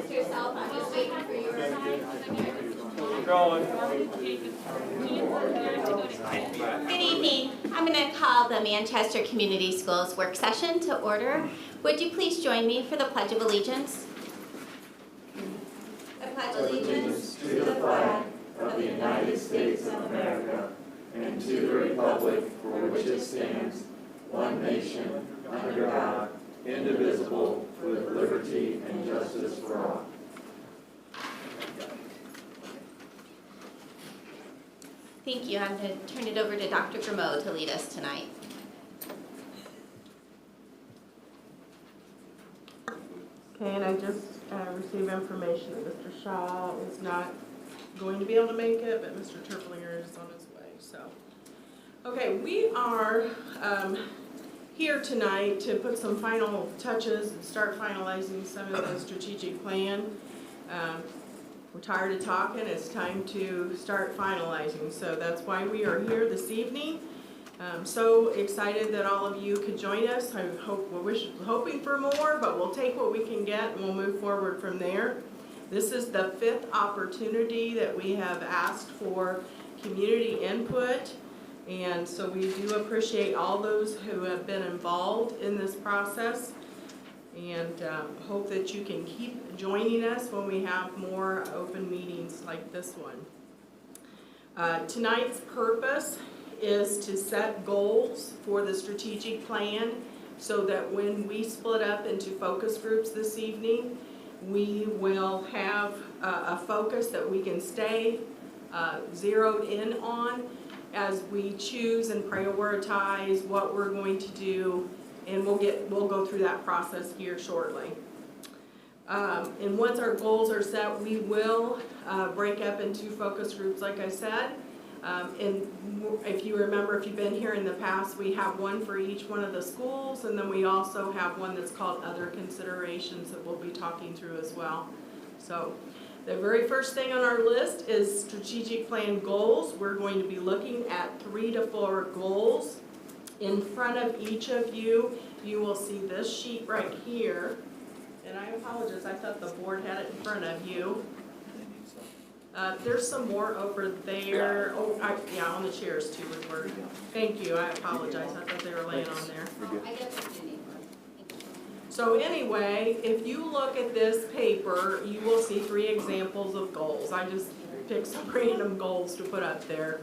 introduce yourself. I'm just waiting for your Going. Good evening. I'm going to call the Manchester Community Schools work session to order. Would you please join me for the Pledge of Allegiance? I pledge allegiance to the flag of the United States of America and to the republic for which it stands, one nation, under God, indivisible, with liberty and justice for all. Thank you. I'm going to turn it over to Dr. Grimaud to lead us tonight. Okay, and I just received information that Mr. Shaw is not going to be able to make it, but Mr. Terplinger is on his way, so. Okay, we are here tonight to put some final touches and start finalizing some of the strategic plan. We're tired of talking, it's time to start finalizing, so that's why we are here this evening. I'm so excited that all of you could join us. We're hoping for more, but we'll take what we can get and we'll move forward from there. This is the 5th opportunity that we have asked for community input, and so we do appreciate all those who have been involved in this process, and hope that you can keep joining us when we have more open meetings like this one. Tonight's purpose is to set goals for the strategic plan so that when we split up into focus groups this evening, we will have a focus that we can stay zeroed in on as we choose and prioritize what we're going to do, and we'll go through that process here shortly. And once our goals are set, we will break up into focus groups, like I said. And if you remember, if you've been here in the past, we have one for each one of the schools, and then we also have one that's called other considerations that we'll be talking through as well. So the very first thing on our list is strategic plan goals. We're going to be looking at 3 to 4 goals. In front of each of you, you will see this sheet right here. And I apologize, I thought the board had it in front of you. There's some more over there. Oh, yeah, on the chairs too would work. Thank you, I apologize, I thought they were laying on there. I guess it's in So anyway, if you look at this paper, you will see 3 examples of goals. I just picked some random goals to put up there.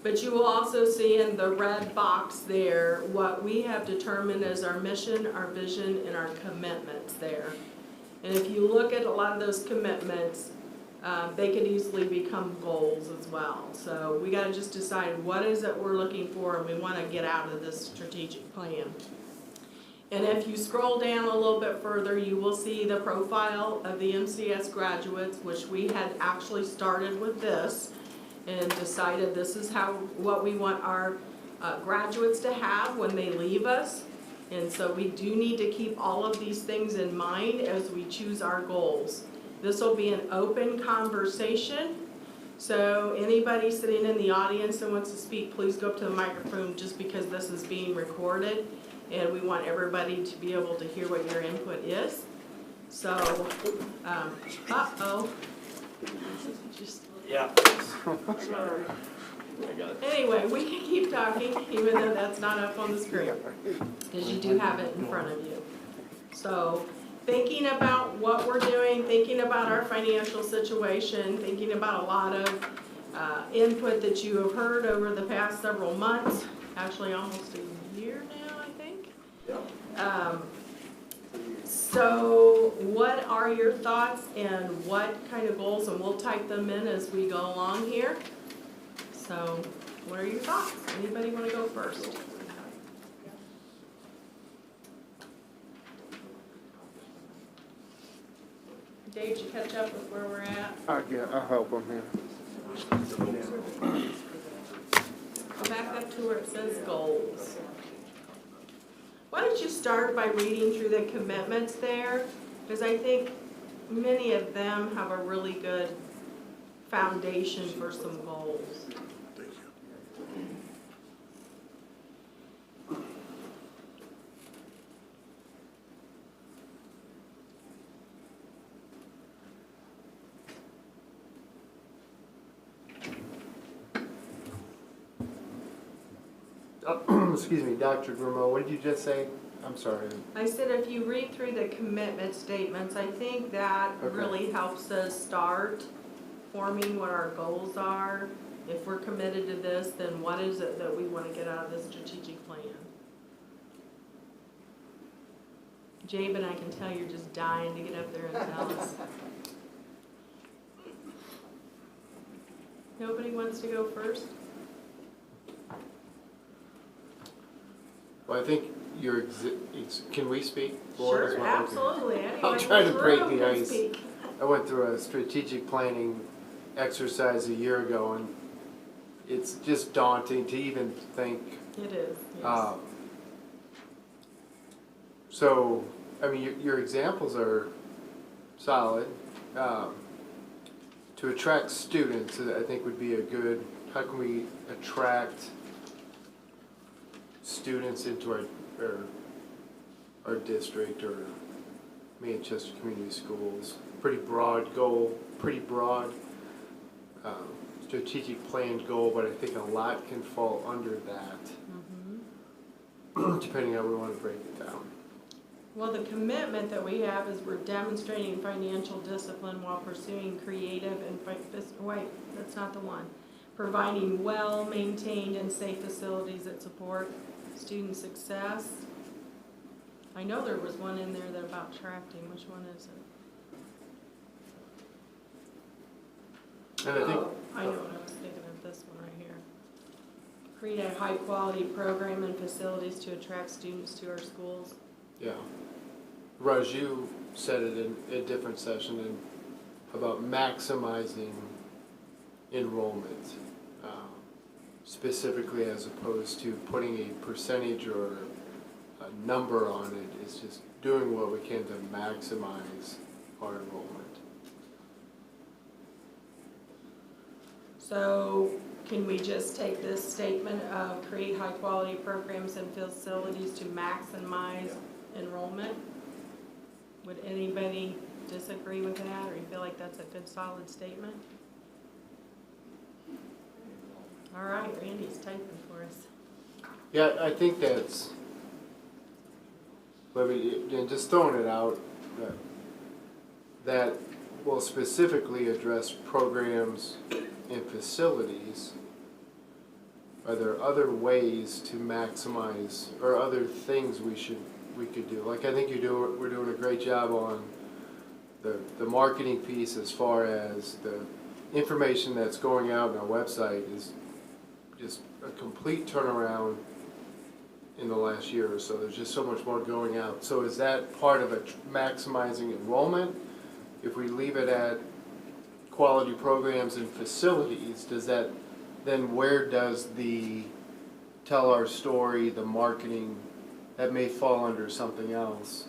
But you will also see in the red box there what we have determined as our mission, our vision, and our commitments there. And if you look at a lot of those commitments, they could easily become goals as well. So we got to just decide what is it we're looking for and we want to get out of this strategic plan. And if you scroll down a little bit further, you will see the profile of the MCS graduates, which we had actually started with this and decided this is what we want our graduates to have when they leave us. And so we do need to keep all of these things in mind as we choose our goals. This will be an open conversation, so anybody sitting in the audience that wants to speak, please go up to the microphone just because this is being recorded and we want everybody to be able to hear what your input is. So, uh-oh. Yeah. Anyway, we can keep talking even though that's not up on the screen because you do have it in front of you. So, thinking about what we're doing, thinking about our financial situation, thinking about a lot of input that you have heard over the past several months, actually almost a year now, I think. Yeah. So what are your thoughts and what kind of goals, and we'll type them in as we go along here. So what are your thoughts? Anybody want to go first? Dave, did you catch up with where we're at? Yeah, I'll help them here. Go back up to where it says goals. Why don't you start by reading through the commitments there? Because I think many of them have a really good foundation for some goals. excuse me, Dr. Grimaud, what did you just say? I'm sorry. I said if you read through the commitment statements, I think that Okay. really helps us start forming what our goals are. If we're committed to this, then what is it that we want to get out of this strategic plan? Jabin, I can tell you're just dying to get up there and tell us. Nobody wants to go first? Well, I think can we speak? Board, as Sure, well? Okay. absolutely. I'll Anyone try in to the break room the can ice. speak. I went through a strategic planning exercise a year ago, and it's just daunting to even think. It is, yes. So, I mean, your examples are solid. To attract students, I think would be a good, how can we attract students into our district or Manchester Community Schools? Pretty broad goal, pretty broad strategic planned goal, but I think a lot can fall under that, depending on how we want to break it down. Well, the commitment that we have is we're demonstrating financial discipline while pursuing creative and, wait, that's not the one. Providing well-maintained and safe facilities that support student success. I know there was one in there that about attracting. Which one is it? And I think, I know what I was thinking of, this one right here. Create a high-quality program and facilities to attract students to our schools. yeah. Raju said it in a different session about maximizing enrollment, specifically as opposed to putting a percentage or a number on it. It's just doing what we can to maximize our enrollment. So can we just take this statement of create high-quality programs and facilities to maximize enrollment? Would anybody disagree with that, or you feel like that's a good, solid statement? All right, Randy's typing for us. Yeah, I think that's, just throwing it out, that will specifically address programs and facilities. Are there other ways to maximize, or other things we could do? Like, I think we're doing a great job on the marketing piece, as far as the information that's going out on our website is just a complete turnaround in the last year or so. There's just so much more going out. So is that part of maximizing enrollment? If we leave it at quality programs and facilities, does that, then where does the tell our story, the marketing, that may fall under something else?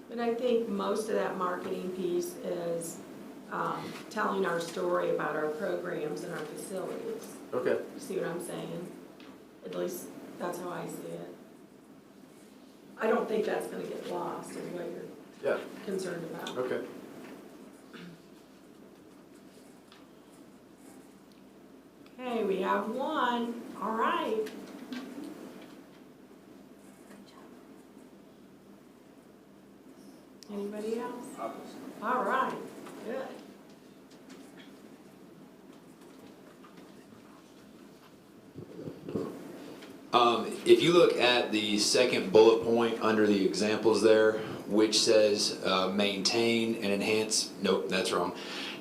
But I think most of that marketing piece is telling our story about our programs and our facilities. Okay. You see what I'm saying? At least that's how I see it. I don't think that's gonna get lost, is what you're concerned about. Okay. Okay, we have one. All right. Anybody else? All right, good. If you look at the second bullet point under the examples there, which says maintain and enhance, nope, that's wrong.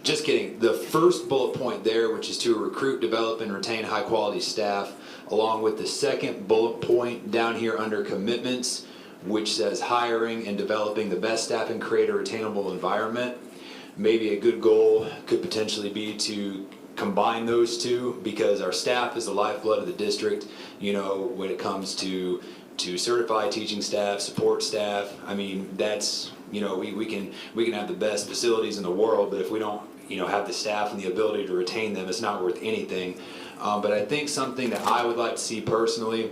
Just kidding. The first bullet point there, which is to recruit, develop, and retain high quality staff, along with the second bullet point down here under commitments, which says hiring and developing the best staff and create a retainable environment. Maybe a good goal could potentially be to combine those two, because our staff is the lifeblood of the district, you know, when it comes to certified teaching staff, support staff. I mean, that's, you know, we can have the best facilities in the world, but if we don't, you know, have the staff and the ability to retain them, it's not worth anything. But I think something that I would like to see personally,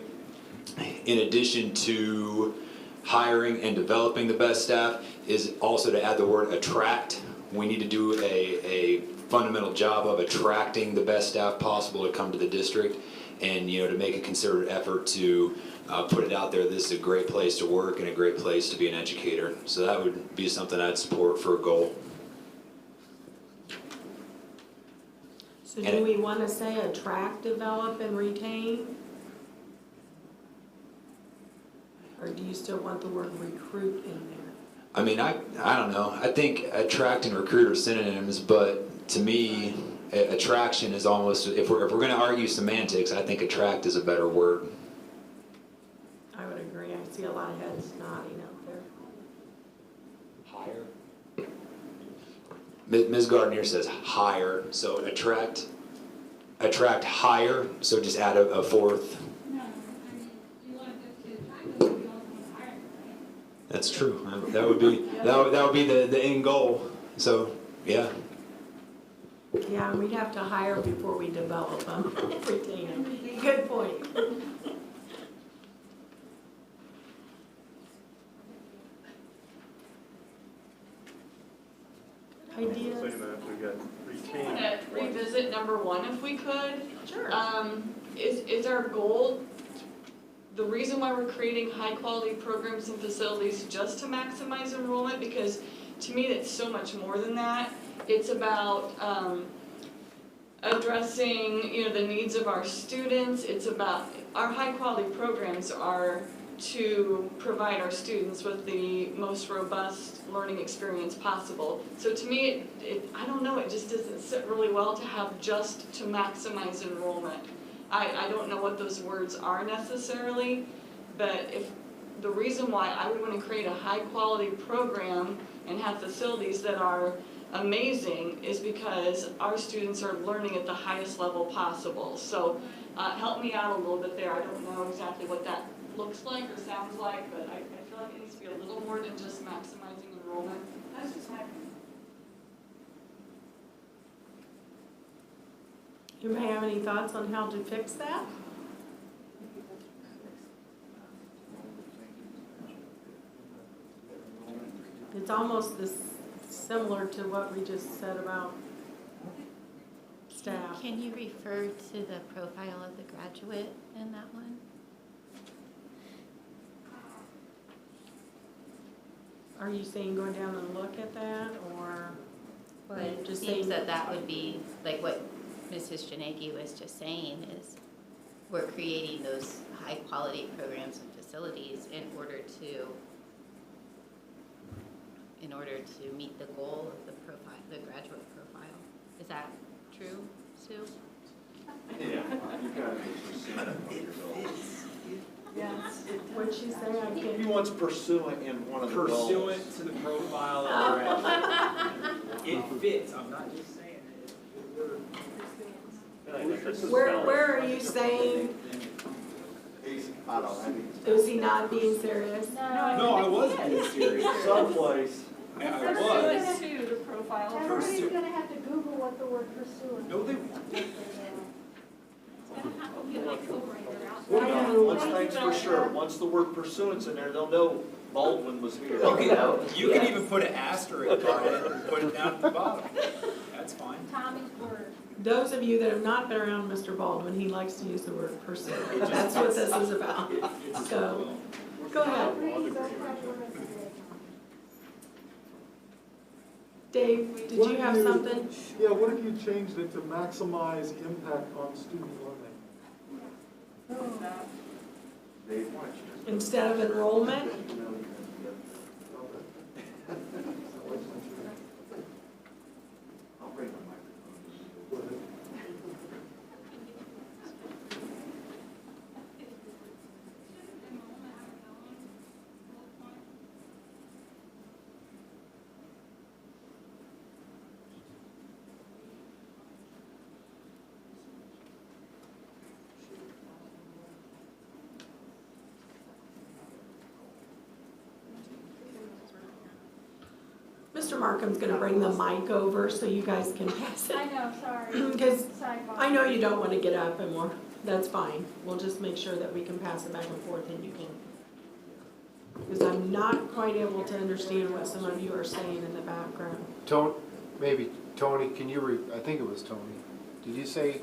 in addition to hiring and developing the best staff, is also to add the word attract. We need to do a fundamental job of attracting the best staff possible to come to the district. and to make a concerted effort to put it out there. This is a great place to work and a great place to be an educator. So that would be something I'd support for a goal. So do we want to say attract, develop, and retain? Or do you still want the word recruit in there? I mean, I don't know. I think attract and recruit are synonyms, but to me, attraction is almost, if we're going to argue semantics, I think attract is a better word. I would agree. I see a lot of heads nodding out there. Higher. Ms. Gardner says higher, so attract higher, so just add a fourth. No, I mean, you want to attract them, you also want to hire them, right? That's true. That would be the end goal. So yeah. Yeah, we'd have to hire before we develop them, retain them. Good point. Ideas? Saying that if we got I want to revisit number one if we could. Sure. Is our goal, the reason why we're creating high quality programs and facilities just to maximize enrollment? Because to me, it's so much more than that. It's about addressing, the needs of our students. It's about, our high quality programs are to provide our students with the most robust learning experience possible. So to me, I don't know, it just doesn't sit really well to have just to maximize enrollment. I don't know what those words are necessarily, but if the reason why I would want to create a high quality program and have facilities that are amazing is because our students are learning at the highest level possible. So help me out a little bit there. I don't know exactly what that looks like or sounds like, but I feel like it needs to be a little more than just maximizing enrollment. That's just my opinion. You may have any thoughts on how to fix that? It's almost similar to what we just said about staff. Can you refer to the profile of the graduate in that one? Are you saying go down and look at that, or? Well, are you it just seems saying that would be, like what Mrs. Janegi was just saying, is we're creating those high-quality programs and facilities in order to meet the goal of the profile, the graduate profile. Is that true, Sue? Yeah. Yes. What'd she say? I He can't. wants pursuant in one of the goals. Pursuant to the profile of the graduate. It fits, I'm not just saying it. Where are you saying, I don't know. is he not being serious? No, I was being serious. Someplace. I was. To the profile. Everybody's gonna have to Google what the word pursuant. No, they won't. It's gonna have to be like over here. Well, no, one thing's for sure, once the word pursuant's in there, they'll know Baldwin was here. You can even put an asterisk on it and put it down at the bottom. That's fine. Tommy's word. Those of you that have not been around Mr. Baldwin, he likes to use the word pursue. That's what this is about. So, go ahead. Please don't have the rest of it. Dave, did you have something? Yeah, what if you changed it to maximize impact on student learning? Instead of enrollment? I'll bring my microphone. Mr. Markham's gonna bring the mic over so you guys can pass I it. know, sorry. Because Sidebar. I know you don't want to get up and more. That's fine. We'll just make sure that we can pass it back and forth and you can. Because I'm not quite able to understand what some of you are saying in the background. Maybe Tony, can you I think it was Tony. Did you say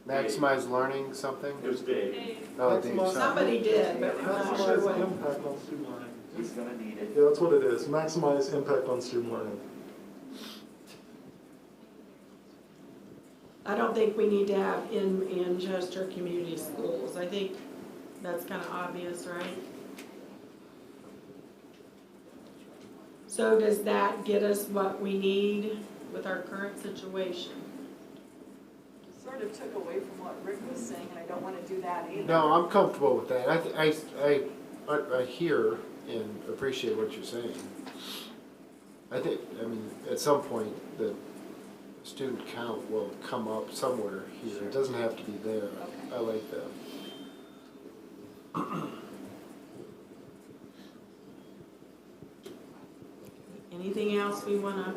Maximize learning something? It was big. Oh, Dave, sorry. Somebody did, but I'm not sure Maximize what. impact on student learning. He's gonna need it. Yeah, that's what it is, maximize impact on student learning. I don't think we need to have in Manchester Community Schools. I think that's kind of obvious, right? So does that get us what we need with our current situation? Sort of took away from what Rick was saying, and I don't want to do that either. No, I'm comfortable with that. I hear and appreciate what you're saying. I mean, at some point, the student count will come up somewhere here. It doesn't have to be there. I like that. Anything else we want to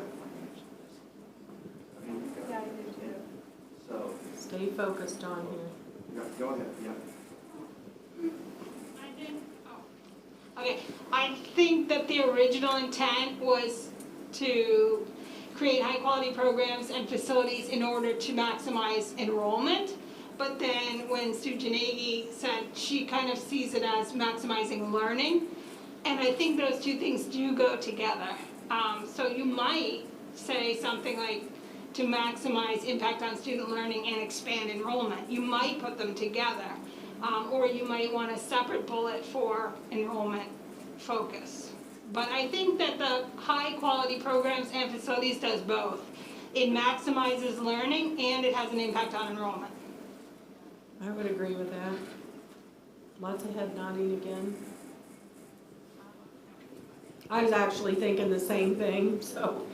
So, stay focused on here? yeah, go ahead, yeah. I did, okay, I think that the original intent was to create high-quality programs and facilities in order to maximize enrollment. But then when Sue Janegi said she kind of sees it as maximizing learning, and I think those two things do go together. So you might say something like to maximize impact on student learning and expand enrollment. You might put them together, or you might want a separate bullet for enrollment focus. But I think that the high-quality programs and facilities does both. It maximizes learning and it has an impact on enrollment. I would agree with that. Lots of head nodding again. I was actually thinking the same thing, so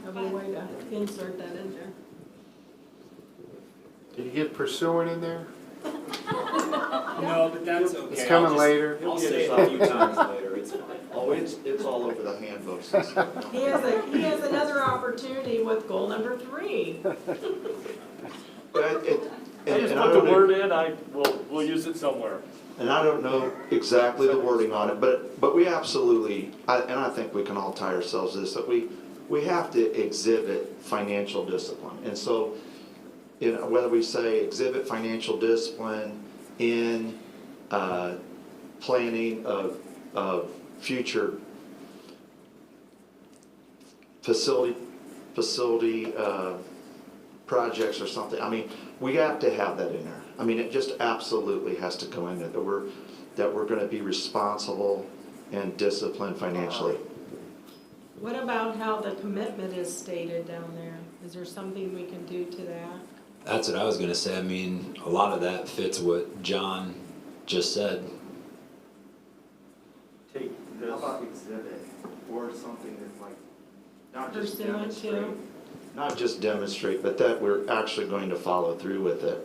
I have a way to insert that in there. Did you get pursuing in there? No, but that's okay. It's coming later. I'll say it a few times later, it's fine. Oh, it's all over the handbooks. He has another opportunity with goal number 3. I just put the word in, we'll use it somewhere. And I don't know exactly the wording on it, but we absolutely, and I think we can all tie ourselves to this, that we have to exhibit financial discipline. And so, whether we say exhibit financial discipline in planning of future facility projects or something, I mean, we have to have that in there. I mean, it just absolutely has to go in there, that we're gonna be responsible and disciplined financially. What about how the commitment is stated down there? Is there something we can do to that? That's what I was gonna say. I mean, a lot of that fits what John just said. Take this. How about exhibit or something that's like, not just Pursuant demonstrate, to? not just demonstrate, but that we're actually going to follow through with it.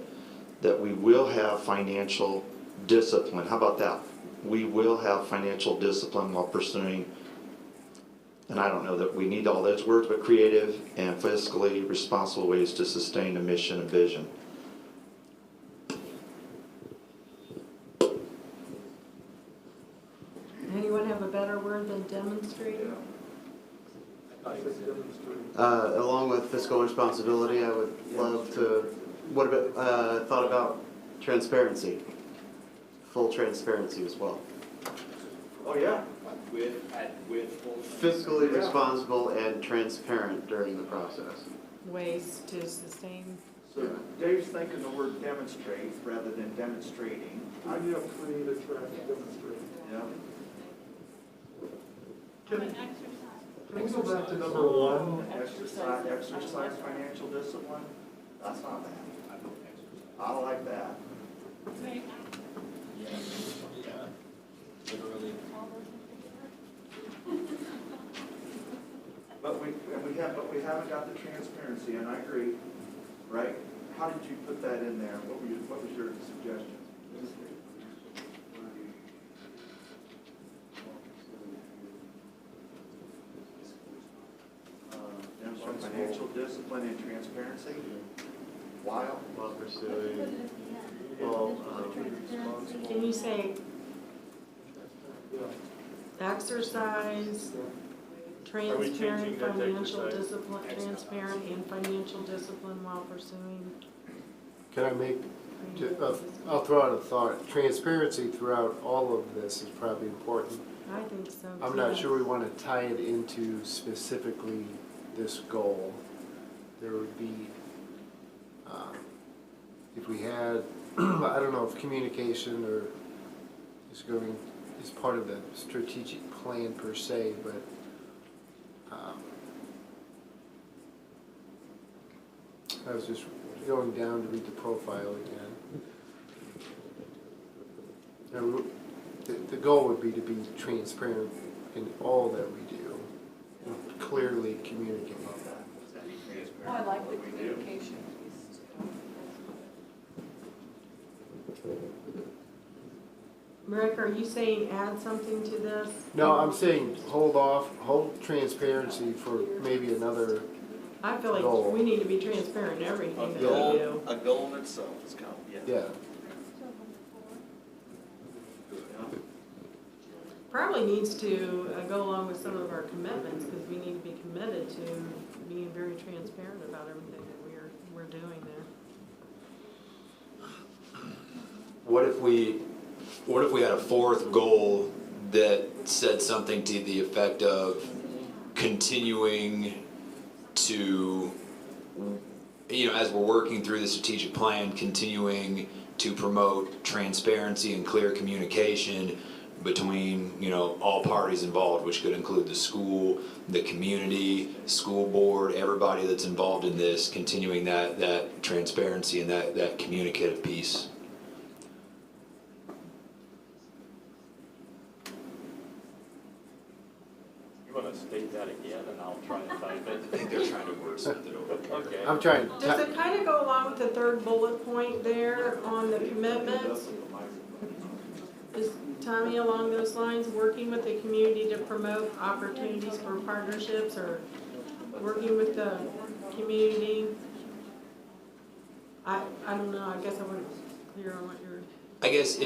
That we will have financial discipline. How about that? We will have financial discipline while pursuing, and I don't know that we need all those words, but creative and fiscally responsible ways to sustain a mission and vision. Anyone have a better word than demonstrate? Along with fiscal responsibility, I would love to, what about, thought about transparency, full transparency as well. Oh, yeah. With full. Fiscally responsible and transparent during the process. Ways to sustain. So Dave's thinking the word demonstrate rather than demonstrating. I do have create, attract, demonstrate. Yeah. Can An exercise. we go back to number 1? Exercise financial discipline? That's not bad. I like that. Right. But we haven't got the transparency, and I agree, right? How did you put that in there? What was your suggestion? Financial discipline and transparency? While pursuing, Can you say exercise, Are we changing transparent that to financial exercise? discipline, transparent and financial discipline while pursuing? can I make I'll throw out a thought. Transparency throughout all of this is probably important. I think so. I'm not sure we want to tie it into specifically this goal. There would be, if we had, I don't know if communication is part of the strategic plan per se, but I was just going down to read the profile again. And the goal would be to be transparent in all that we do and clearly communicate. Oh, I like the communication piece. Rick, are you saying add something to this? No, I'm saying hold transparency for maybe another, I feel goal. like we need to be transparent in everything that we do. A goal in itself is kind of, yeah. yeah. Probably needs to go along with some of our commitments, because we need to be committed to being very transparent about everything that we're doing there. What if we had a fourth goal that said something to the effect of continuing to, as we're working through the strategic plan, continuing to promote transparency and clear communication between, all parties involved, which could include the school, the community, school board, everybody that's involved in this, continuing that transparency and that communicative piece. You want to state that again, and I'll try and type it? I think they're trying to word something over here. Okay. I'm trying. Does it kind of go along with the third bullet point there on the commitments? Is Tommy along those lines, working with the community to promote opportunities for partnerships, or working with the community? I don't know, I guess I wasn't clear on what you're. I guess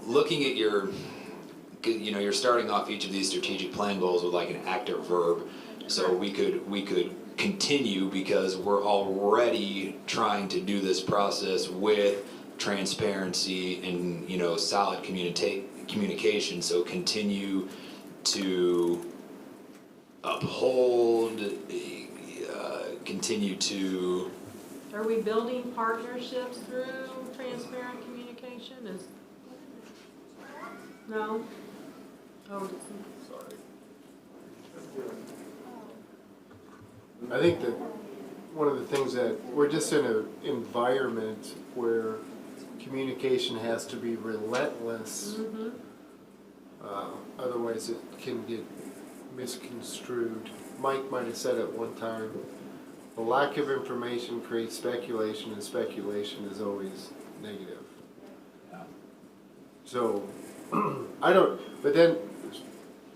looking at you're starting off each of these strategic plan goals with like an active verb. So we could continue because we're already trying to do this process with transparency and solid communication. So continue to uphold, continue to. Are we building partnerships through transparent communication? No? Oh, Sorry. I think that one of the things that we're just in an environment where communication has to be relentless. mm-hmm. Otherwise it can get misconstrued. Mike might have said at one time, the lack of information creates speculation, and speculation is always negative. So, but then,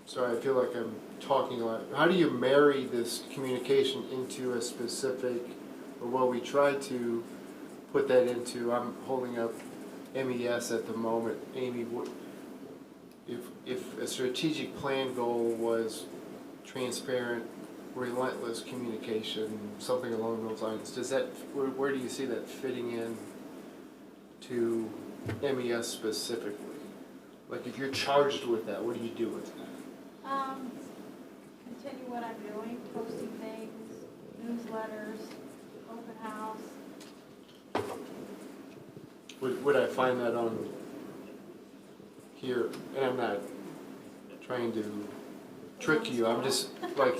sorry, I feel like I'm talking a lot. How do you marry this communication into a specific, or what we try to put that into? I'm holding up MES at the moment. Amy, if a strategic plan goal was transparent, relentless communication, something along those lines, where do you see that fitting in to MES specifically? Like if you're charged with that, what do you do with that? Continue what I'm doing, posting things, newsletters, open house. Would I find that on here? And I'm not trying to trick you, I'm just like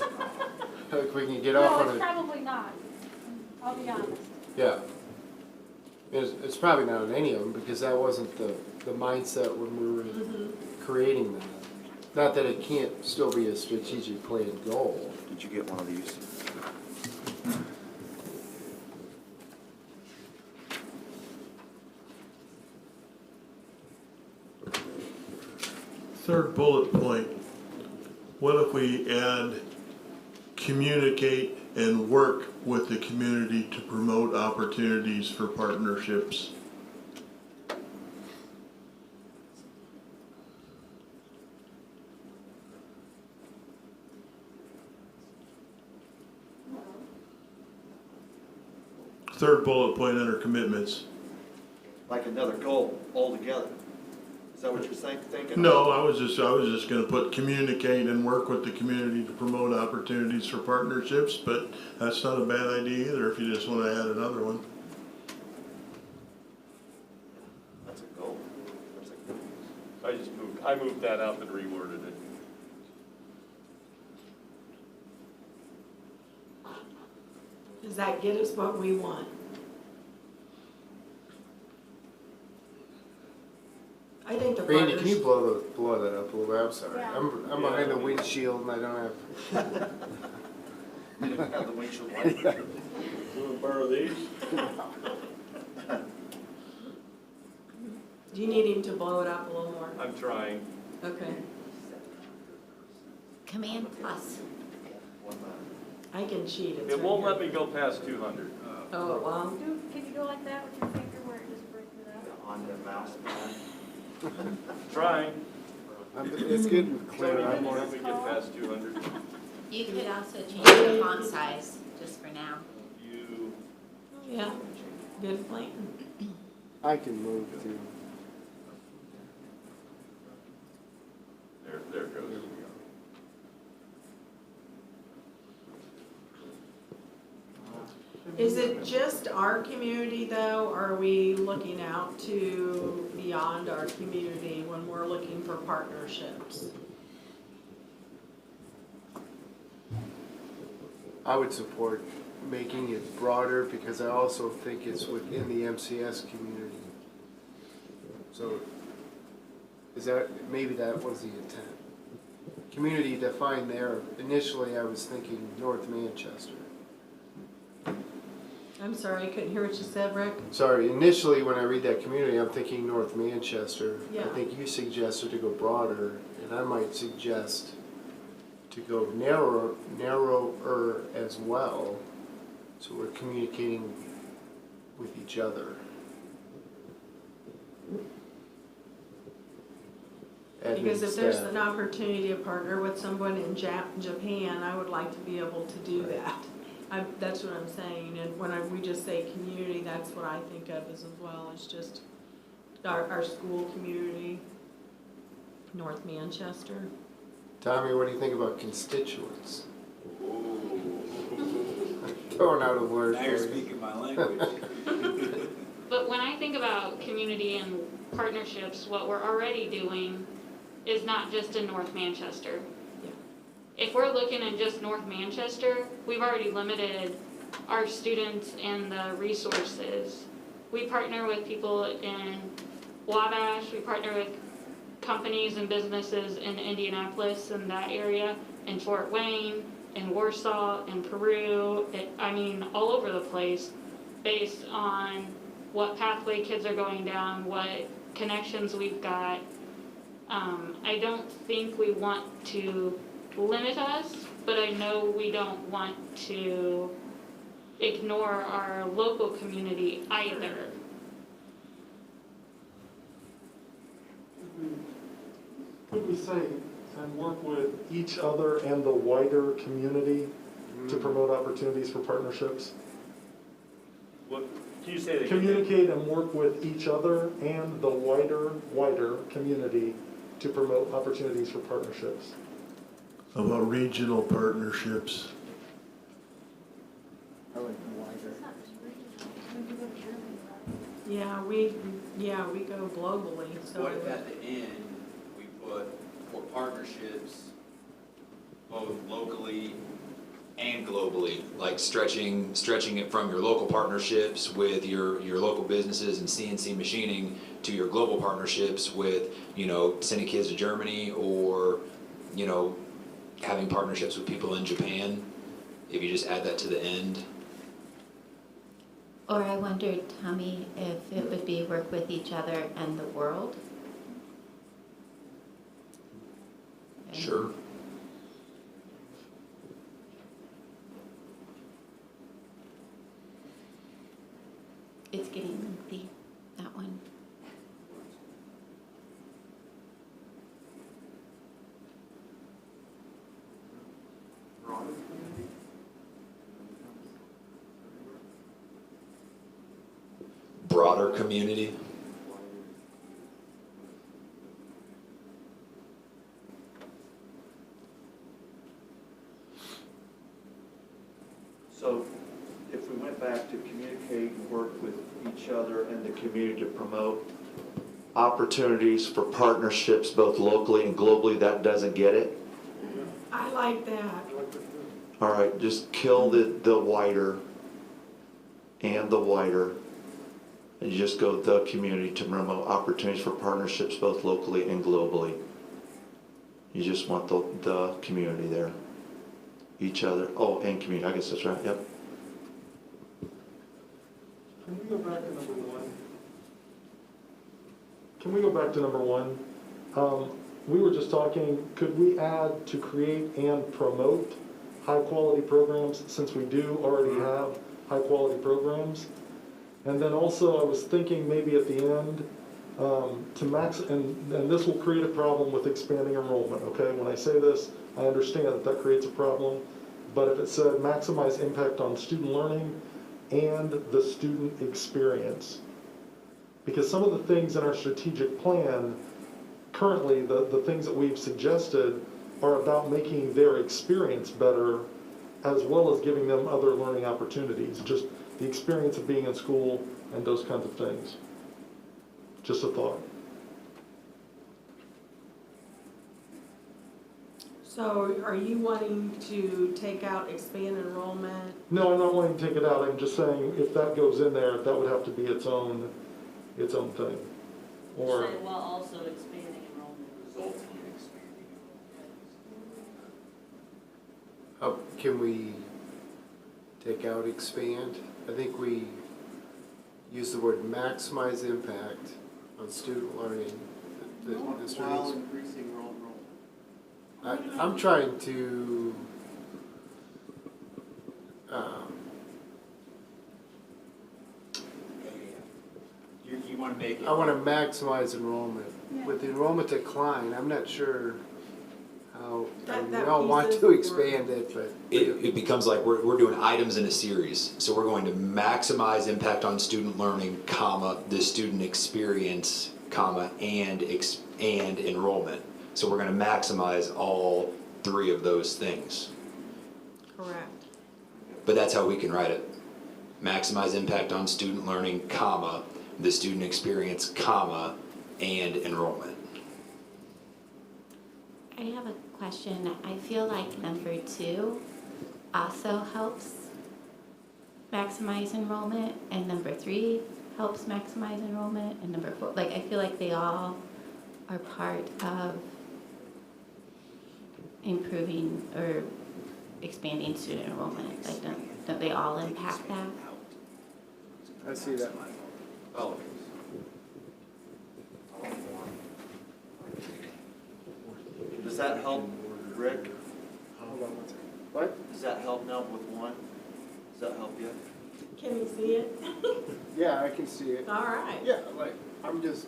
we can get off No, on it's it. probably not, I'll be honest. Yeah. It's probably not on any of them, because that wasn't the mindset when we were creating that. Not that it can't still be a strategic plan goal. Did you get one of these? Third bullet point, what if we add communicate and work with the community to promote opportunities for partnerships? Third bullet point under commitments. like another goal altogether. Is that what you're thinking? No, I was just gonna put communicate and work with the community to promote opportunities for partnerships, but that's not a bad idea either if you just wanna add another one. That's a goal. That's a goal. I moved that up and reworded it. Does that get us what we want? I think the Randy, partners. can you blow that up a little bit? I'm sorry. Yeah. I'm behind the windshield and I don't have. You didn't have the windshield wiper. You want to borrow these? Do you need him to blow it up a little more? I'm trying. Okay. Command plus. I can cheat. It's It right won't here. let me go past 200. Oh, well. Can you go like that with your finger where it just breaks it up? On the mouse pad. Trying. It's getting clear. Tony, I'm won't more. let me get past 200. You could also change the font size, just for now. You, Yeah. Good plan. I can move to. there it goes. Is it just our community though, or are we looking out to beyond our community when we're looking for partnerships? I would support making it broader because I also think it's within the MCS community. So, maybe that was the intent. Community defined there, initially I was thinking North Manchester. I'm sorry, I couldn't hear what you said, Rick. Sorry, initially when I read that community, I'm thinking North Manchester. Yeah. I think you suggested to go broader, and I might suggest to go narrower as well, so we're communicating with each other. Because if there's Admin an staff. opportunity to partner with someone in Japan, I would like to be able to do that. That's what I'm saying, and when we just say community, that's what I think of as well, it's just our school community, North Manchester. Tommy, what do you think about constituents? Throwing out a word. Now you're for you. speaking my language. But when I think about community and partnerships, what we're already doing is not just in North Manchester. Yeah. If we're looking in just North Manchester, we've already limited our students and the resources. We partner with people in Wabash, we partner with companies and businesses in Indianapolis and that area, in Fort Wayne, in Warsaw, in Peru, all over the place, based on what pathway kids are going down, what connections we've got. I don't think we want to limit us, but I know we don't want to ignore our local community either. Could we say, and work with each other and the wider community to promote opportunities for partnerships? What, can you say that? Communicate and work with each other and the wider community to promote opportunities for partnerships. How about regional partnerships? I like It's not just regional, when you go to Germany, right? We go globally, so. What if at the end, we put for partnerships, both locally And globally, like stretching it from your local partnerships with your local businesses and CNC machining to your global partnerships with, sending kids to Germany or, having partnerships with people in Japan, if you just add that to the end. Or I wondered, Tommy, if it would be work with each other and the world? Sure. It's getting lengthy, that one. Broader community. So if we went back to communicate and work with each other and the community to promote opportunities for partnerships both locally and globally, that doesn't get it? I like that. All right, just kill the wider and the wider. And you just go the community to promote opportunities for partnerships both locally and globally. You just want the community there. Each other, oh, and community, I guess that's right, yep. Can we go back to number one? Can we go back to number one? We were just talking, could we add to create and promote high-quality programs, since we do already have high-quality programs? And then also, I was thinking maybe at the end, and this will create a problem with expanding enrollment, okay? When I say this, I understand that creates a problem, but if it said maximize impact on student learning and the student experience. Because some of the things in our strategic plan, currently, the things that we've suggested are about making their experience better, as well as giving them other learning opportunities. Just the experience of being in school and those kinds of things. Just a thought. So are you wanting to take out expand enrollment? No, I'm not wanting to take it out. I'm just saying if that goes in there, that would have to be its own thing. Or Say while also expanding enrollment. Resulting in expanding. Can we take out expand? I think we use the word maximize impact on student learning. The students, While increasing enrollment. I'm trying to You want to make it. I want to maximize enrollment. With the enrollment decline, I'm not sure how, we all want to expand it, but. It becomes like we're doing items in a series. So we're going to maximize impact on student learning, comma, the student experience, comma, and enrollment. So we're going to maximize all three of those things. Correct. But that's how we can write it. Maximize impact on student learning, comma, the student experience, comma, and enrollment. I have a question. I feel like number 2 also helps maximize enrollment, and number 3 helps maximize enrollment, and number 4, like I feel like they all are part of improving or expanding student enrollment. Like don't they all impact that? I see that. Oh. Does that help, Rick? Hold on one second. What? Does that help now with one? Does that help you? Can you see it? Yeah, I can see it. All right. Yeah, like, I'm just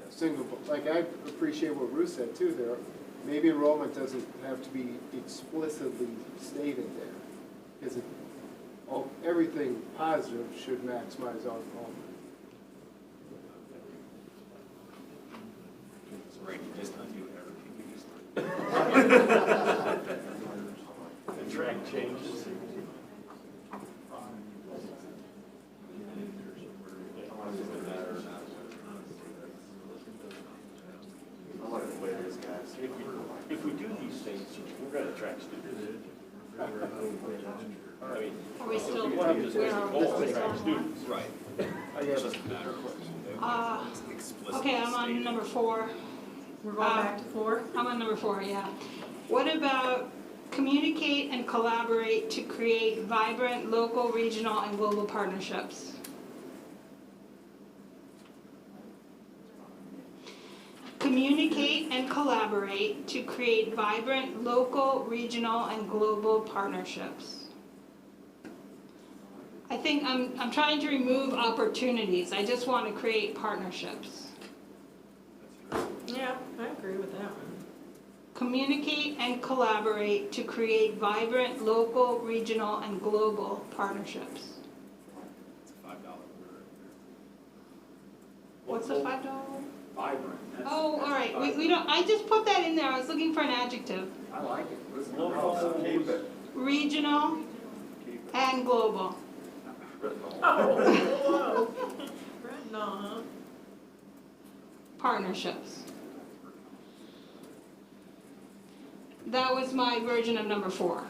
single, like, I appreciate what Ruth said too there. Maybe enrollment doesn't have to be explicitly stated there. Because everything positive should maximize our enrollment. Right, you just undo everything you just The track changes. I like the way it is, guys. If we do these things, we're going to attract students. I mean, Are we still, we have this where are we goal to still attract on? students. Right. It doesn't matter. Okay, I'm on number 4. We're going back to 4? I'm on number 4, yeah. What about communicate and collaborate to create vibrant local, regional, and global partnerships? Communicate and collaborate to create vibrant local, regional, and global partnerships. I think I'm trying to remove opportunities. I just want to create partnerships. Yeah, I agree with that one. Communicate and collaborate to create vibrant local, regional, and global partnerships. It's a $5 word. What's a $5? Vibrant. That's- Oh, that's all right. $5. We don't. I just put that in there. I was looking for an adjective. I like it. Listen, Local. Keep it, Regional, keep and global. Oh, whoa. Retinol, huh? Partnerships. That was my version of number 4.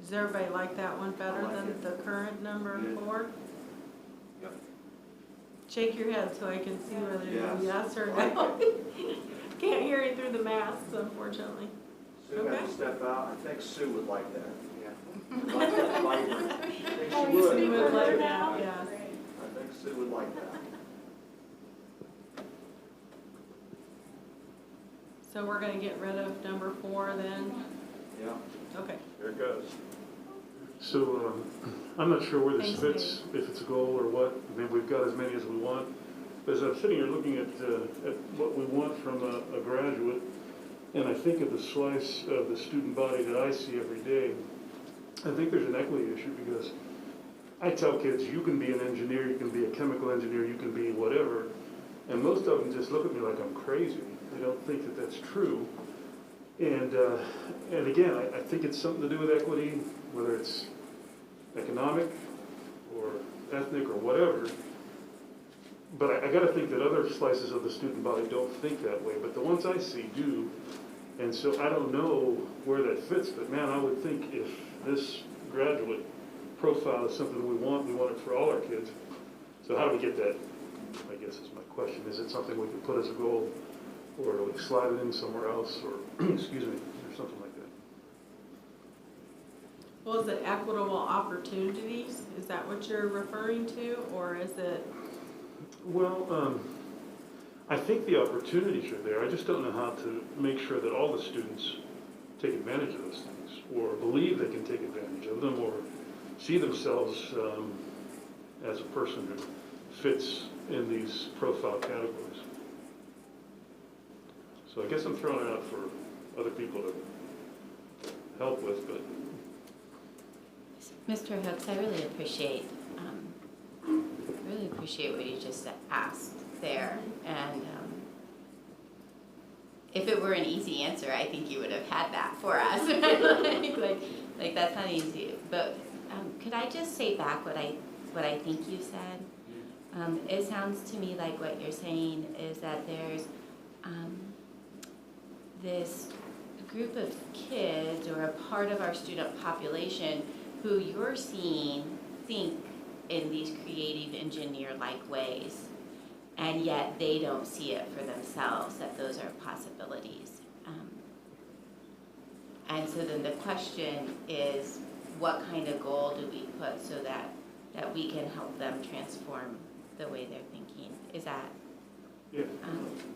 Does everybody like that one better than the current number 4? Yep. Shake your head so I can see whether you're Yes. yes or Like no. Can't hear you through the masks, unfortunately. Sue had Okay. to step out. I think Sue would like that. Yeah. Like that flavor. I think Oh, she you would. speak Would with like her that, now? yes. I think Sue would like that. So we're gonna get rid of number 4 then? Yeah. Okay. There it goes. So, I'm not sure where this Thanks, fits, if it's a goal or what. I mean, we've got as many as we want. But as I'm sitting here looking at what we want from a graduate, and I think of the slice of the student body that I see every day, I think there's an equity issue because I tell kids, you can be an engineer, you can be a chemical engineer, you can be whatever, and most of them just look at me like I'm crazy. They don't think that that's true. And again, I think it's something to do with equity, whether it's economic or ethnic or whatever. But I gotta think that other slices of the student body don't think that way, but the ones I see do. And so I don't know where that fits, but man, I would think if this graduate profile is something we want it for all our kids. So how do we get that, I guess is my question. Is it something we can put as a goal, or do we slide it in somewhere else, or, excuse me, or something like that? Well, is it equitable opportunities? Is that what you're referring to, or is it? Well, I think the opportunities are there. I just don't know how to make sure that all the students take advantage of those things, or believe they can take advantage of them, or see themselves as a person who fits in these profile categories. So I guess I'm throwing it out for other people to help with, but. Mr. Hooks, I really appreciate what you just asked there. And if it were an easy answer, I think you would have had that for us. like that's not easy. But could I just say back what I think you said? It sounds to me like what you're saying is that there's this group of kids or a part of our student population who you're seeing think in these creative engineer-like ways, and yet they don't see it for themselves, that those are possibilities. And so then the question is, what kind of goal do we put so that we can help them transform the way they're thinking? Is that? Yeah.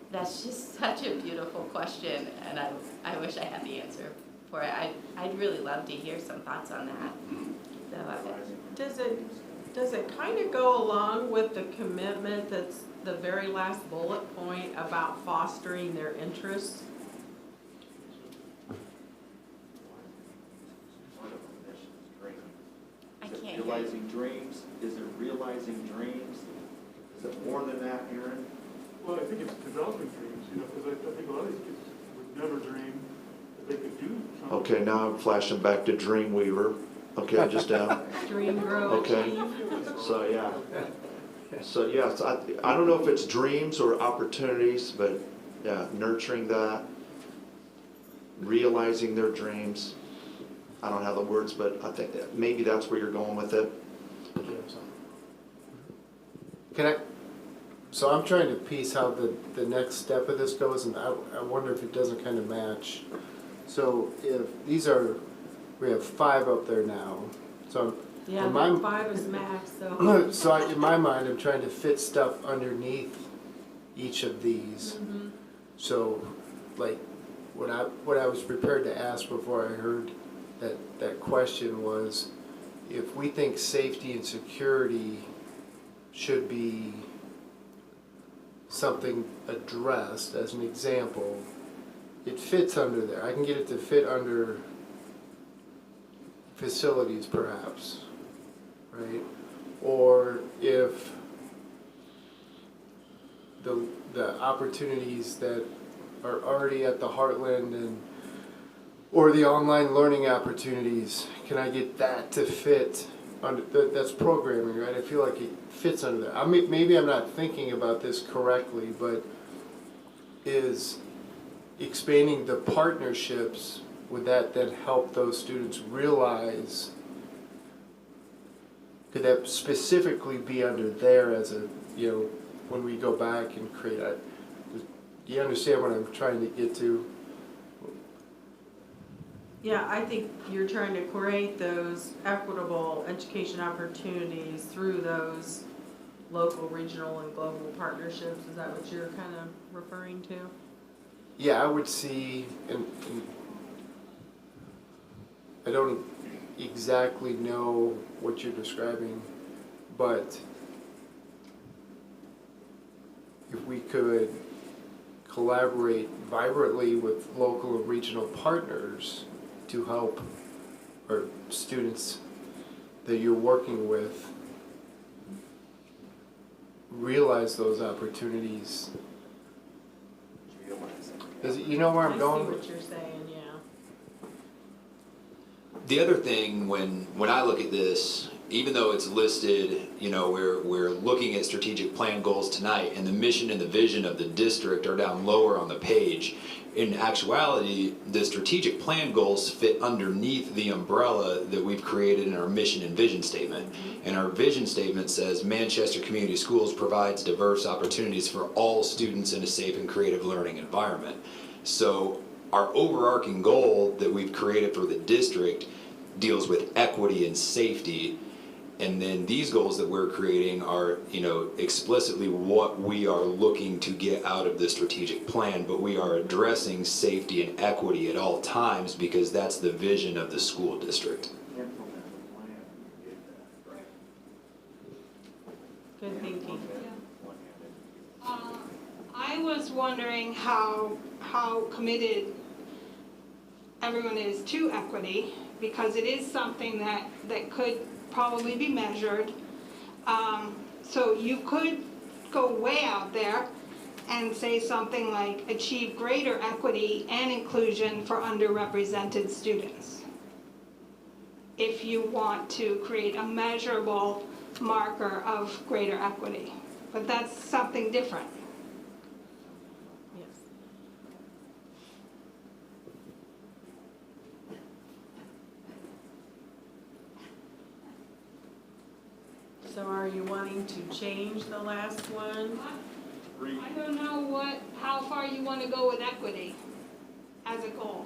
That's just such a beautiful question, and I wish I had the answer for it. I'd really love to hear some thoughts on that. So, Does it kind of go along with the commitment that's the very last bullet point about fostering their interests? I Is it can't hear realizing dreams? Is it realizing dreams? Is it more than that, Aaron? Well, I think it's developing dreams, because I think a lot of these kids would never dream that they could do something. Okay, now I'm flashing back to Dreamweaver. Okay, just down. Dream, grow, Okay. achieve? So, yeah. So, yeah, so I don't know if it's dreams or opportunities, but, yeah, nurturing that, realizing their dreams. I don't have the words, but I think that maybe that's where you're going with it. So I'm trying to piece how the next step of this goes, and I wonder if it doesn't kind of match. So if we have 5 up there now, so Yeah, in my, 5 is max, so. so in my mind, I'm trying to fit stuff underneath each of these. Mm-hmm. So, like, what I was prepared to ask before I heard that question was, if we think safety and security should be something addressed, as an example, it fits under there. I can get it to fit under facilities, perhaps, right? Or if the opportunities that are already at the Heartland and or the online learning opportunities, can I get that to fit under, that's programming, right? I feel like it fits under that. Maybe I'm not thinking about this correctly, but is expanding the partnerships, would that then help those students realize, could that specifically be under there as a, when we go back and create a, do you understand what I'm trying to get to? Yeah, I think you're trying to create those equitable education opportunities through those local, regional, and global partnerships. Is that what you're kind of referring to? Yeah, I would see, and I don't exactly know what you're describing, but if we could collaborate vibrantly with local and regional partners to help our students that you're working with realize those opportunities. You know where I'm going? I see what you're saying, yeah. The other thing, when I look at this, even though it's listed, we're looking at strategic plan goals tonight, and the mission and the vision of the district are down lower on the page. In actuality, the strategic plan goals fit underneath the umbrella that we've created in our mission and vision statement. And our vision statement says Manchester Community Schools provides diverse opportunities for all students in a safe and creative learning environment. So our overarching goal that we've created for the district deals with equity and safety. And then these goals that we're creating are, explicitly what we are looking to get out of the strategic plan, but we are addressing safety and equity at all times because that's the vision of the school district. Good thinking. I was wondering how committed everyone is to equity, because it is something that could probably be measured. So you could go way out there and say something like achieve greater equity and inclusion for underrepresented students, if you want to create a measurable marker of greater equity. But that's something different. Yes. So are you wanting to change the last one? I don't know how far you want to go with equity as a goal.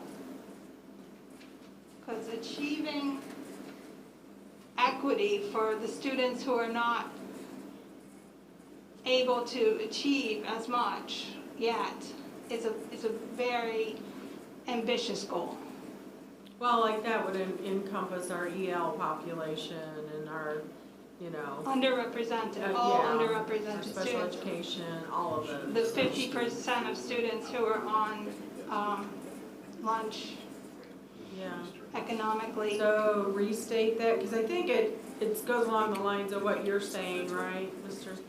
Because achieving equity for the students who are not able to achieve as much yet is a very ambitious goal. Well, like that would encompass our EL population and our, Underrepresented, all yeah, underrepresented our special students. education, all of those. The 50% of students who are on lunch Yeah. economically. So restate that, because I think it goes along the lines of what you're saying, right, Mr.?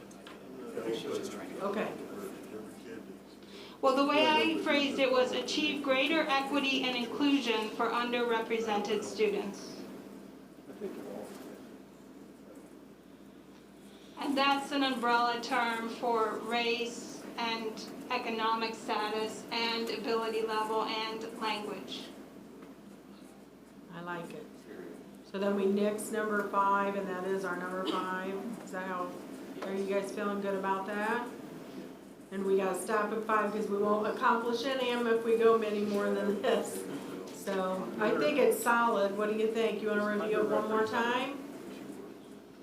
Okay. Well, the way I phrased it was achieve greater equity and inclusion for underrepresented students. And that's an umbrella term for race and economic status and ability level and language. I like it. So then we nix number 5, and that is our number 5. Is that how, are you guys feeling good about that? And we gotta stop at 5 because we won't accomplish any of them if we go many more than this. So I think it's solid. What do you think? You wanna review it one more time?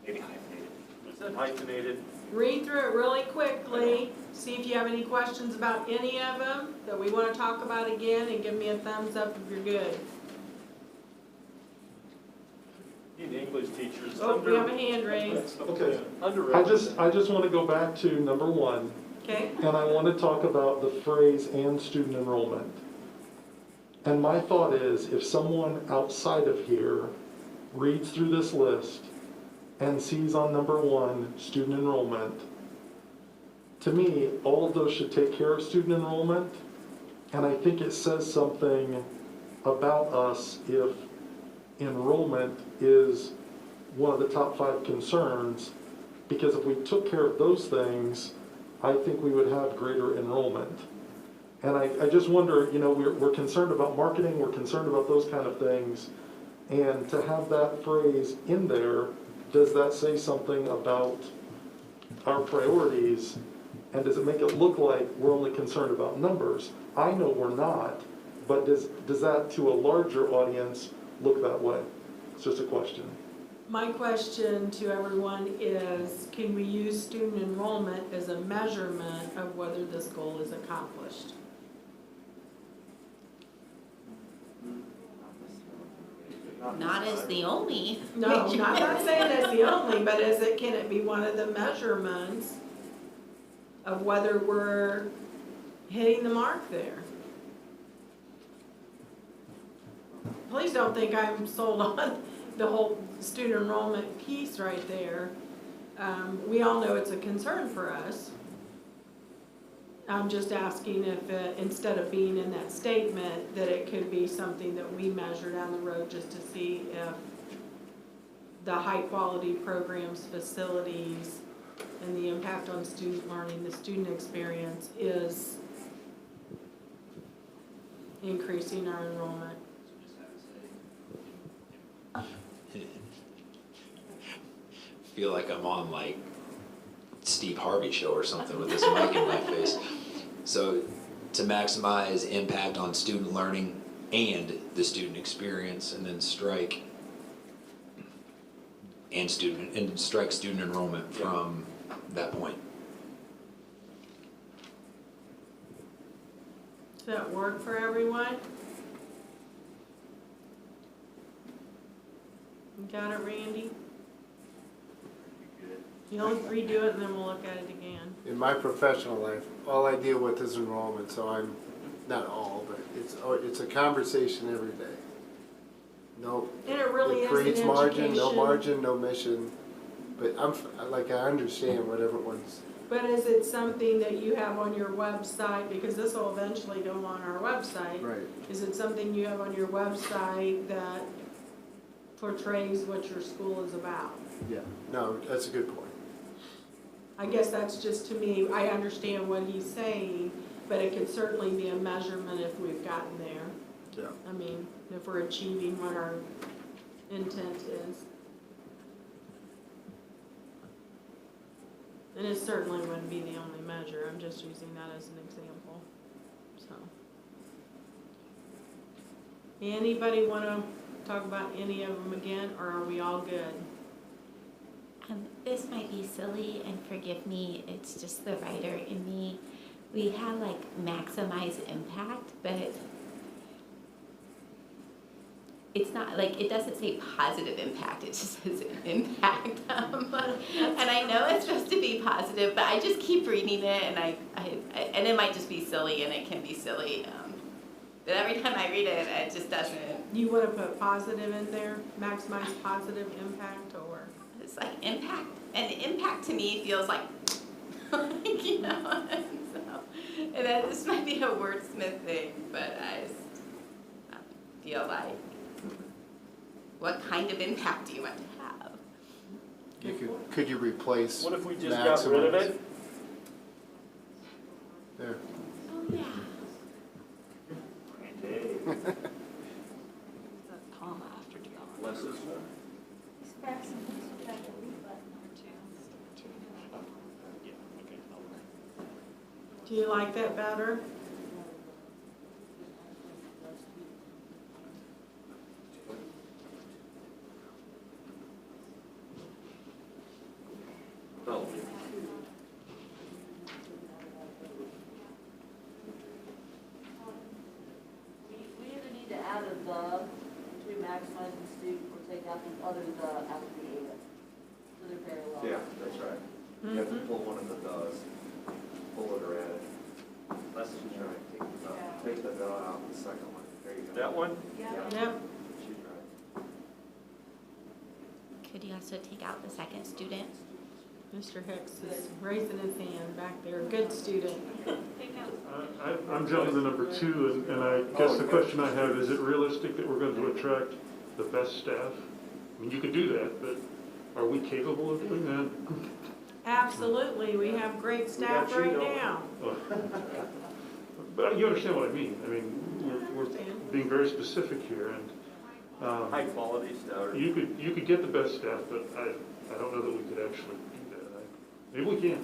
Maybe hyphenated. Is that hyphenated? Read through it really quickly, see if you have any questions about any of them that we wanna talk about again, and give me a thumbs up if you're good. Need English teachers. Oh, we have a hand raised. Okay. Underrepresented. I just want to go back to number 1, Okay? and I want to talk about the phrase "and student enrollment." And my thought is, if someone outside of here reads through this list and sees on number 1, student enrollment, to me, all of those should take care of student enrollment. And I think it says something about us if enrollment is one of the top 5 concerns, because if we took care of those things, I think we would have greater enrollment. And I just wonder, you know, we're concerned about marketing, we're concerned about those kind of things, and to have that phrase in there, does that say something about our priorities? And does it make it look like we're only concerned about numbers? I know we're not, but does that to a larger audience look that way? It's just a question. My question to everyone is, can we use student enrollment as a measurement of whether this goal is accomplished? Not as the only. No, I'm not saying that's the only, but can it be one of the measurements of whether we're hitting the mark there? Please don't think I'm sold on the whole student enrollment piece right there. We all know it's a concern for us. I'm just asking if instead of being in that statement, that it could be something that we measure down the road just to see if the high quality programs, facilities, and the impact on student learning, the student experience is increasing our enrollment. Feel like I'm on like Steve Harvey show or something with this mic in my face. So to maximize impact on student learning and the student experience, and then strike student enrollment from that point. Does that work for everyone? You got it, Randy? You'll redo it and then we'll look at it again. In my professional life, all I deal with is enrollment, so I'm, not all, but it's a conversation every day. No, And it really is an creates margin, no education. margin, no mission, but I understand what everyone's, But is it something that you have on your website, because this will eventually go on our website? right. Is it something you have on your website that portrays what your school is about? Yeah, no, that's a good point. I guess that's just, to me, I understand what he's saying, but it could certainly be a measurement if we've gotten there. Yeah. I mean, if we're achieving what our intent is. And it certainly wouldn't be the only measure, I'm just using that as an example, so. Anybody wanna talk about any of them again, or are we all good? This might be silly, and forgive me, it's just the writer in me. We have like maximize impact, but it's not like, it doesn't say positive impact, it just says impact. And I know it's supposed to be positive, but I just keep reading it, and and it might just be silly, and it can be silly. But every time I read it, it just doesn't. You wanna put positive in there, maximize positive impact, or? It's like impact, and impact to me feels like, you know, and this might be a wordsmith thing, but I just feel like, what kind of impact do you want to have? Could you replace What if we just got rid of it? There. Oh, yeah. Comma after development. Less is more. Do you like that better? No. We either need to add a the to maximize the student or take out the other the after the eta. So they're parallel. Yeah, that's right. You have to pull one of the does, pull it or add it. That's what she's right. Take the dot out, the second one. There you go. That one? Yep. She's right. Could you also take out the second student? Mr. Hicks is raising his hand back there, good student. I'm jumping to number 2, and I guess the question I have, is it realistic that we're going to attract the best staff? I mean, you could do that, but are we capable of doing that? Absolutely, we have great staff right now. But you understand what I mean. I mean, we're being very specific here, and High quality staff. you could get the best staff, but I don't know that we could actually do that. Maybe we can.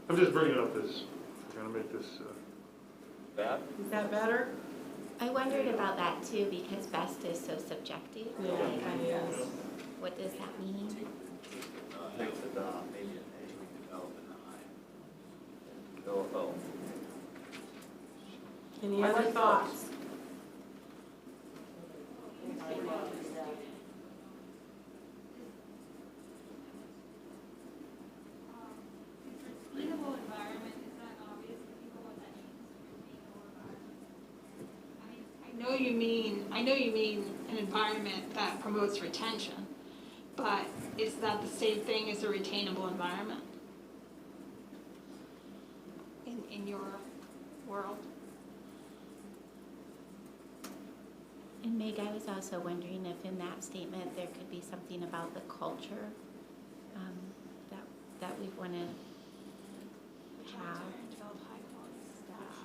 I'm just bringing it up as we're going to make this. Bad? Is that better? I wondered about that too, because best is so subjective. Yeah, it is. What does that mean? Take the dot, maybe an A, develop an I. Oh. Any other thoughts? Sustainable environment, is that obvious to people what that means? Sustainable environment. I know you mean an environment that promotes retention, but is that the same thing as a retainable environment? In your world? And Meg, I was also wondering if in that statement there could be something about the culture that we want to have. Develop high quality staff.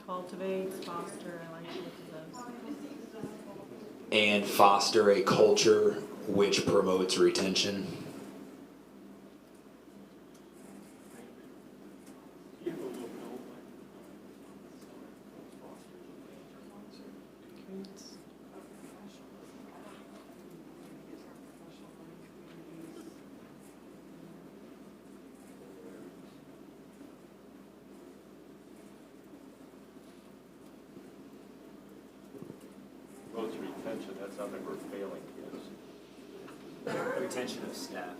Cultivates, foster, I like both of those. And foster a culture which promotes retention. Promotes retention, that sounds like we're failing kids. Retention of staff.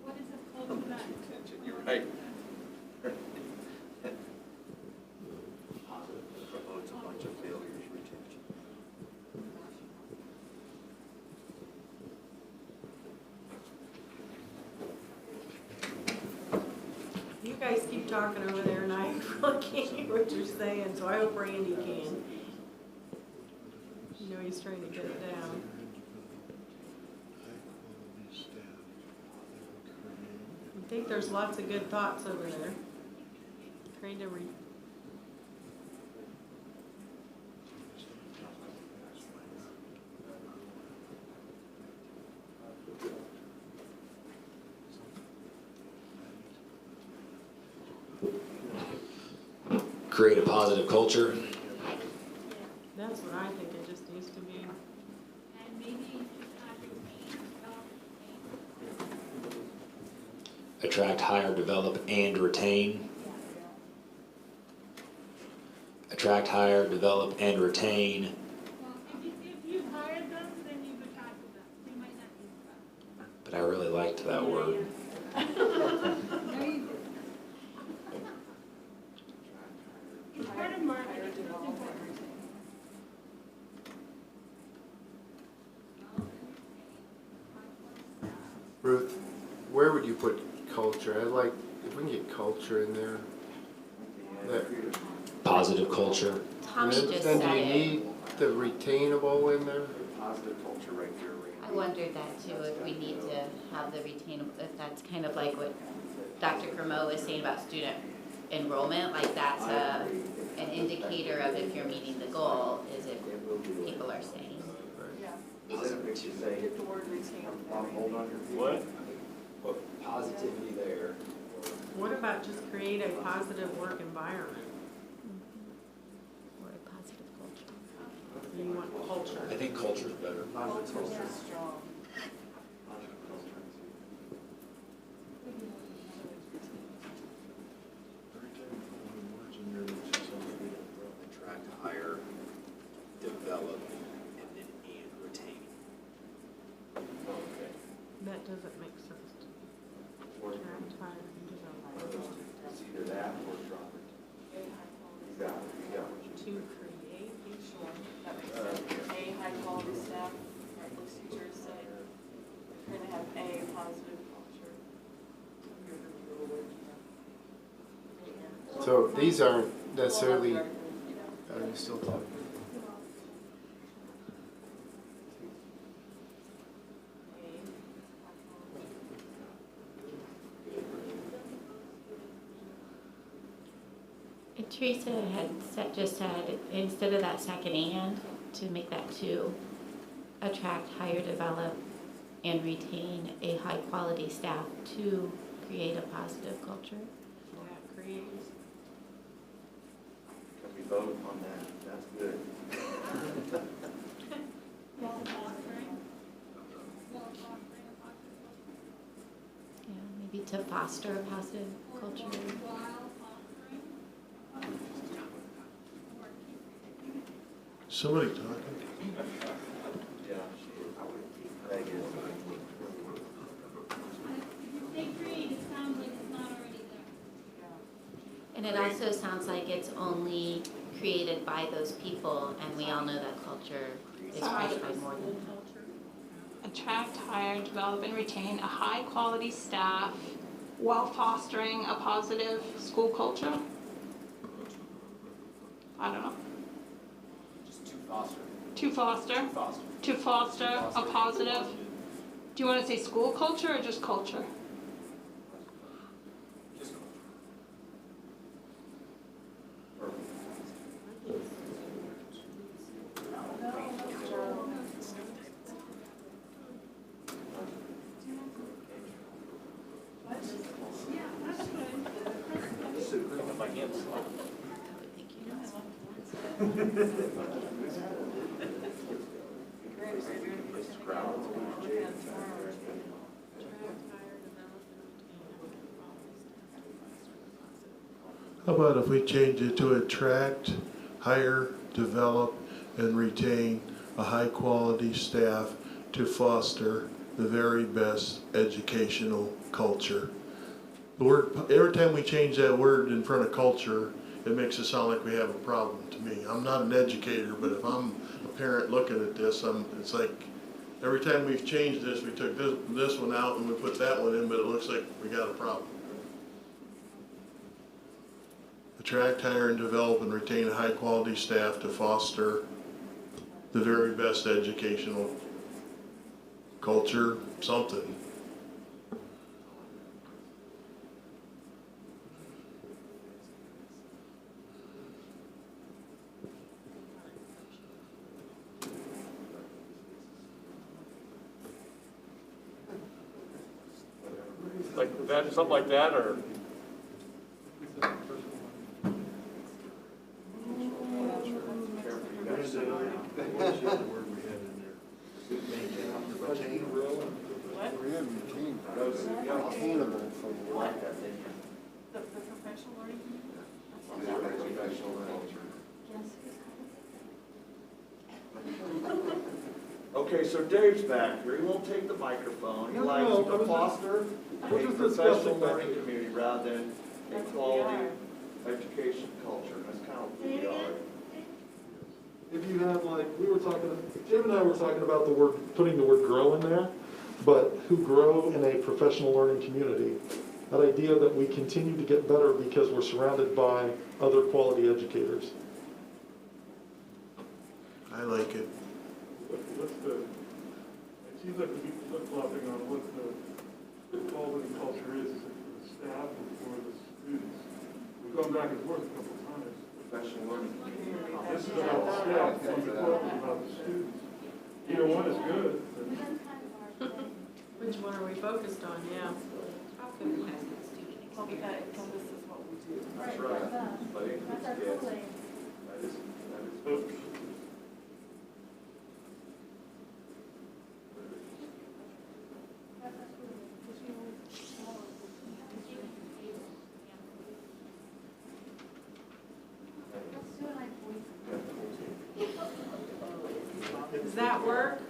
What is it called that? Retention, you're right. Promotes a bunch of failures, retention. You guys keep talking over there and I really can't hear what you're saying, so I hope Randy can. You know he's trying to get it down. I think there's lots of good thoughts over there. Trying to Create a positive culture. That's what I think it just needs to be. And maybe just add retain, develop, Attract, hire, develop, and retain. Attract, hire, develop, and retain. well, if you hired them, then you've attracted them. They might not use them. But I really liked that word. No, you did. It's part of marketing, it's important. Ruth, where would you put culture? I'd like, if we can get culture in there. That, Positive culture. Tommy just then said do you it. need the retainable in there? Positive culture right here, I wondered that too, if we need to have the retainable, if that's kind of like what Dr. Cremo was saying about student enrollment, like that's an indicator of if you're meeting the goal, is if people are saying. Get the word retain. hold on your feet. What? Put positivity there. What about just create a positive work environment? Or a positive culture. You want culture. I think culture is better. Culture is strong. Attract, hire, develop, and then retain. So these aren't necessarily, are you still talking? Teresa had just said, instead of that second and, to make that two, attract, hire, develop, and retain a high-quality staff to create a positive culture. Yeah, create. Can we vote on that? That's good. Yeah, maybe to foster a positive culture. Somebody talking? Yeah, she is. Thank you. And it also sounds like it's only created by those people, and we all know that culture is created by more than that. Attract, hire, develop, and retain a high-quality staff while fostering a positive school culture? I don't know. Just to foster. To foster? Foster. To foster a positive? Do you want to say school culture or just culture? Just How about if we change it to attract, hire, develop, and retain a high-quality staff to foster the very best educational culture? The word, every time we change that word in front of culture, it makes it sound like we have a problem to me. I'm not an educator, but if I'm a parent looking at this, it's like every time we've changed this, we took this one out and we put that one in, but it looks like we got a problem. Attract, hire, and develop and retain a high-quality staff to foster the very best educational culture, something. Like that, something like that, or? Attainable for what? The professional learning? Okay, so Dave's back here, he won't take the microphone, he No, likes no, I to was foster we're a just professional discussing that. learning community rather than a quality education culture, that's kind of what we are. If you have like, Jim and I were talking about the word, putting the word grow in there, but who grow in a professional learning community. That idea that we continue to get better because we're surrounded by other quality educators. I like it. What's the, it seems like we keep flip-flopping on what the quality culture is for the staff and for the students. We've gone back and forth a couple of times. Professional learning. This is about the staff, and before it was about the students. Either one is good, but Which one are we focused on? Yeah. Well, this is what we do. That's right, but it includes kids. That is. Does that work?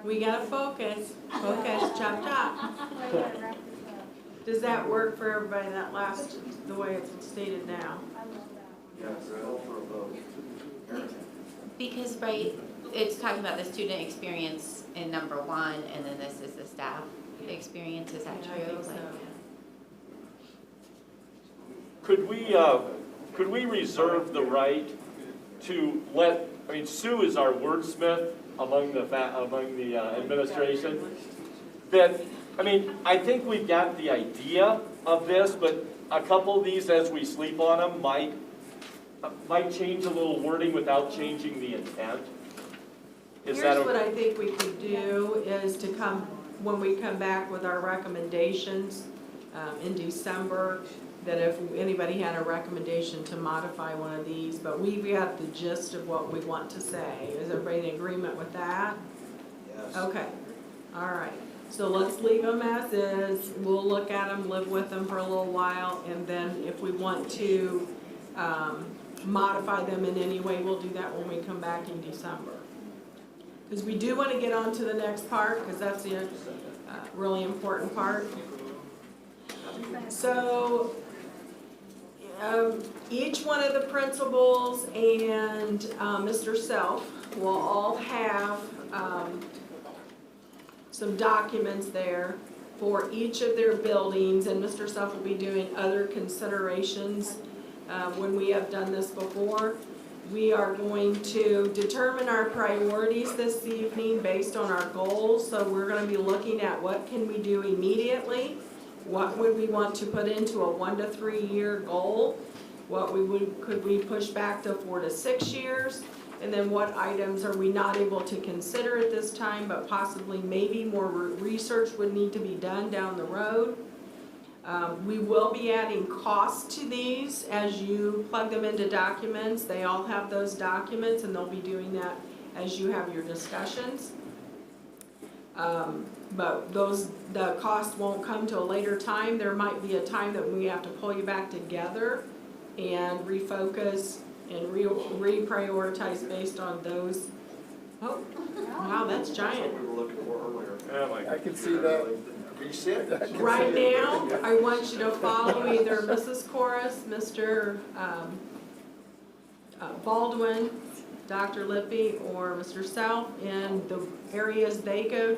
We gotta focus, chop chop. Does that work for everybody, that last, the way it's stated now? Yeah, it's all for a vote. Because, right, it's talking about the student experience in number one, and then this is the staff experience, is that Yeah, I true? think so. Like, could we reserve the right to let, I mean, Sue is our wordsmith among the administration, that, I mean, I think we've got the idea of this, but a couple of these, as we sleep on them, might change a little wording without changing the intent. Is that Here's what okay? I think we could do is to come, when we come back with our recommendations in December, that if anybody had a recommendation to modify one of these, but we've got the gist of what we want to say. Is everybody in agreement with that? Yes. Okay, all right. So let's leave them as is. We'll look at them, live with them for a little while, and then if we want to modify them in any way, we'll do that when we come back in December. Because we do want to get on to the next part, because that's the really important part. So each one of the principals and Mr. Self will all have some documents there for each of their buildings, and Mr. Self will be doing other considerations when we have done this before. We are going to determine our priorities this evening based on our goals. So we're going to be looking at what can we do immediately, what would we want to put into a 1 to 3 year goal, what could we push back to 4 to 6 years, and then what items are we not able to consider at this time, but possibly maybe more research would need to be done down the road. We will be adding costs to these as you plug them into documents. They all have those documents, and they'll be doing that as you have your discussions. But the cost won't come till a later time. There might be a time that we have to pull you back together and refocus and reprioritize based on those. Oh, wow, that's giant. We were looking for earlier. I can see that. Can you see it? Right now, I want you to follow either Mrs. Corris, Mr. Baldwin, Dr. Lippy, or Mr. South in the areas they go